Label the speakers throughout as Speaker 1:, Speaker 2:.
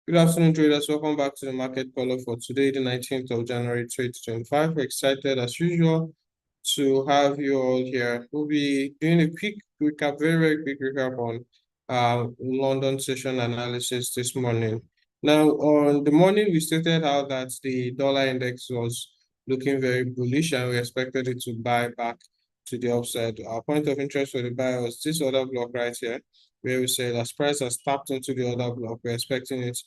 Speaker 1: Good afternoon, traders. Welcome back to the market caller for today, the 19th of January 2025. We're excited as usual to have you all here. We'll be doing a quick recap, very quick recap on London session analysis this morning. Now, on the morning, we stated how that the dollar index was looking very bullish and we expected it to buy back to the upside. Our point of interest for the buy was this other block right here, where we said as price has tapped into the other block, we're expecting it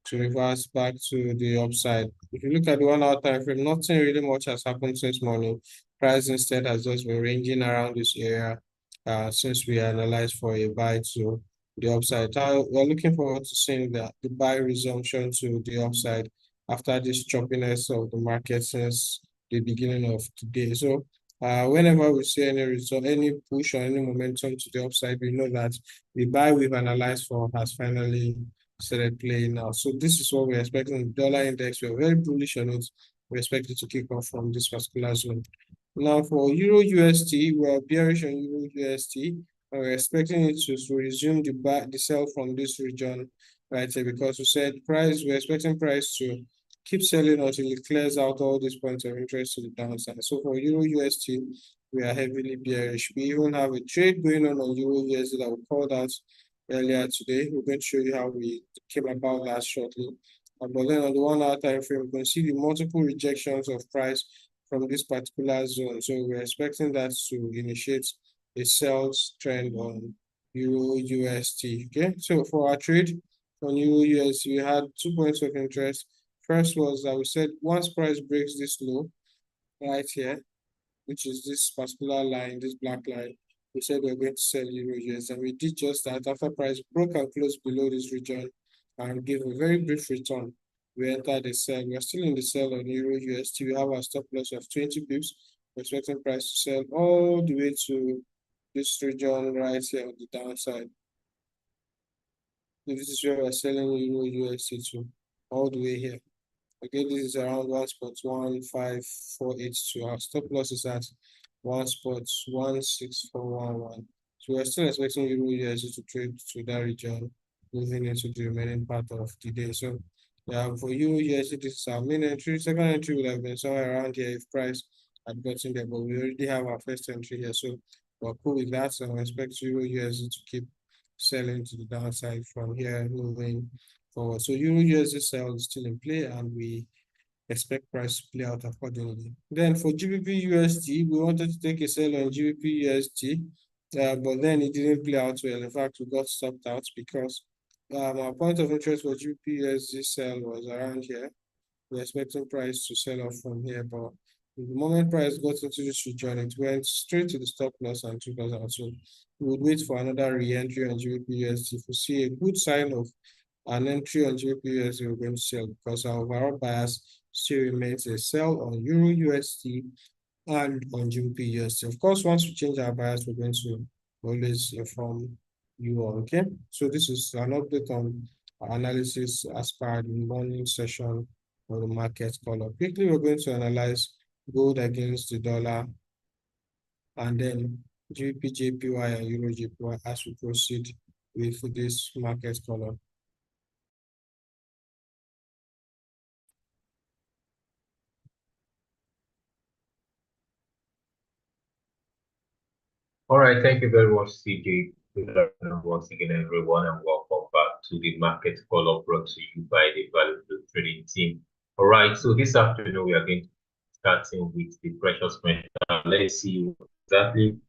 Speaker 1: to reverse back to the upside. If you look at the 1 hour time frame, nothing really much has happened since morning. Price instead has just been ranging around this area since we analyzed for a buy to the upside. We're looking forward to seeing the buy resumption to the upside after this choppiness of the market since the beginning of today. So whenever we see any result, any push or any momentum to the upside, we know that the buy we've analyzed for has finally started playing now. So this is what we're expecting. The dollar index, we're very bullish on it. We expect it to kick off from this particular zone. Now for Euro USD, we're bearish on Euro USD. And we're expecting it to resume the sell from this region right here, because we said we're expecting price to keep selling until it clears out all these points of interest to the downside. So for Euro USD, we are heavily bearish. We even have a trade going on Euro USD that we called out earlier today. We're going to show you how we came about that shortly. But then on the 1 hour time frame, we can see the multiple rejections of price from this particular zone. So we're expecting that to initiate a sales trend on Euro USD. Okay, so for our trade on Euro USD, we had 2 points of interest. First was that we said once price breaks this low right here, which is this particular line, this black line, we said we were going to sell Euro USD, and we did just that. After price broke and closed below this region and gave a very brief return, we entered the sell. We're still in the sell on Euro USD. We have a stop loss of 20 pips. We're expecting price to sell all the way to this region right here on the downside. This is where we're selling Euro USD to, all the way here. Okay, this is around 1.15482. Our stop loss is at 1.16411. So we're still expecting Euro USD to trade to that region, moving into the remaining part of the day. So for Euro USD, this is our main entry. Second entry would have been somewhere around here if price had gotten there, but we already have our first entry here. So we're cool with that. So I expect Euro USD to keep selling to the downside from here, moving forward. So Euro USD sell is still in play, and we expect price to play out accordingly. Then for GBP USD, we wanted to take a sell on GBP USD, but then it didn't play out well. In fact, we got stopped out because our point of interest for GBP USD sell was around here. We're expecting price to sell off from here, but the moment price got into this region, it went straight to the stop loss and 2000. So we would wait for another re-entry on GBP USD. If we see a good sign of an entry on GBP USD, we're going to sell, because our overall bias still remains a sell on Euro USD and on GBP USD. Of course, once we change our bias, we're going to always inform you all. Okay, so this is an update on our analysis as per the morning session of the market call. Quickly, we're going to analyze gold against the dollar, and then GBP JPY and Euro JPY as we proceed with this market call.
Speaker 2: All right, thank you very much, CJ. Good afternoon once again, everyone, and welcome back to the market call brought to you by the Value Trading team. All right, so this afternoon we are going to starting with the precious metal. Let's see exactly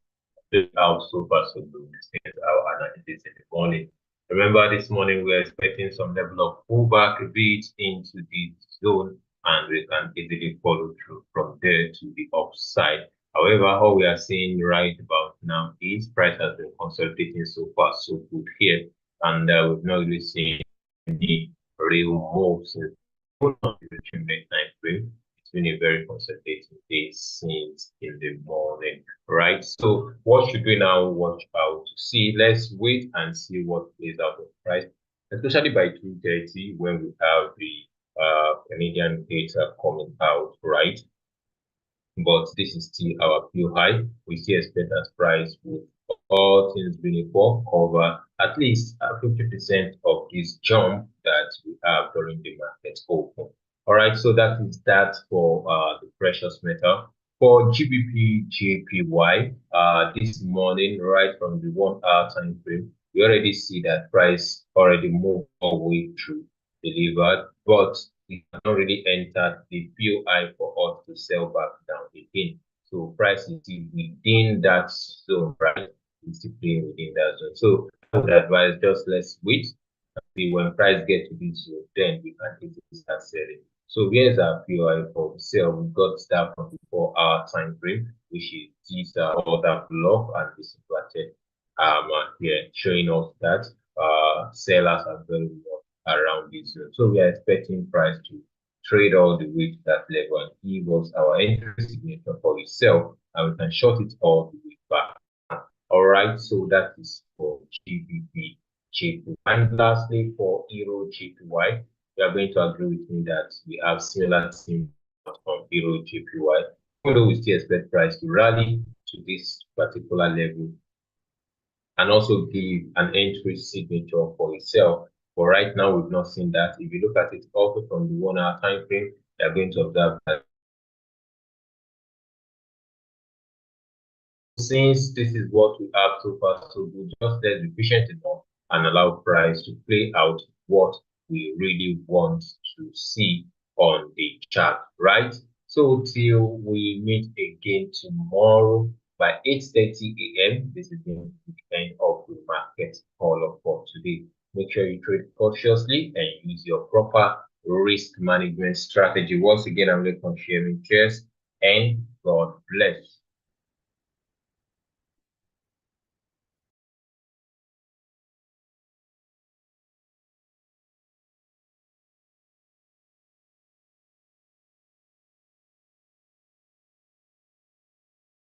Speaker 2: how so far so good. This is our analysis in the morning. Remember, this morning we are expecting some level of pullback reach into the zone, and we can easily follow through from there to the upside. However, all we are seeing right about now is price has been consolidating so far so good here, and we've not really seen any real moves since the time frame. It's been a very consolidating day since in the morning, right? So what should we now watch out to see? Let's wait and see what plays out of price, especially by 2:30 when we have the Canadian data coming out, right? But this is still our view high. We still expect that price with all things being equal cover at least 50% of this jump that we have during the market open. All right, so that is that for the precious metal. For GBP JPY, this morning, right from the 1 hour time frame, we already see that price already moved all the way through delivered, but we have not really entered the POI for us to sell back down again. So price is still within that zone, right? It's still playing within that zone. So I would advise just let's wait and see when price get to this zone, then we can easily start selling. So here's our POI for the sale. We got that from the 4 hour time frame, which is this order block and this inverted here showing us that sellers are very much around this zone. So we are expecting price to trade all the way to that level and give us our entry signature for itself, and we can short it all the way back. All right, so that is for GBP JPY. And lastly, for Euro JPY, you are going to agree with me that we have similar theme on Euro JPY. Although we still expect price to rally to this particular level and also give an entry signature for itself. But right now, we've not seen that. If you look at it also from the 1 hour time frame, you're going to observe that since this is what we have so far, so we just let's be patient enough and allow price to play out what we really want to see on the chart, right? So till we meet again tomorrow by 8:30 a.m. This is going to be the end of the market call for today. Make sure you trade cautiously and use your proper risk management strategy. Once again, I'm Lekon Sharing. Cheers and God bless.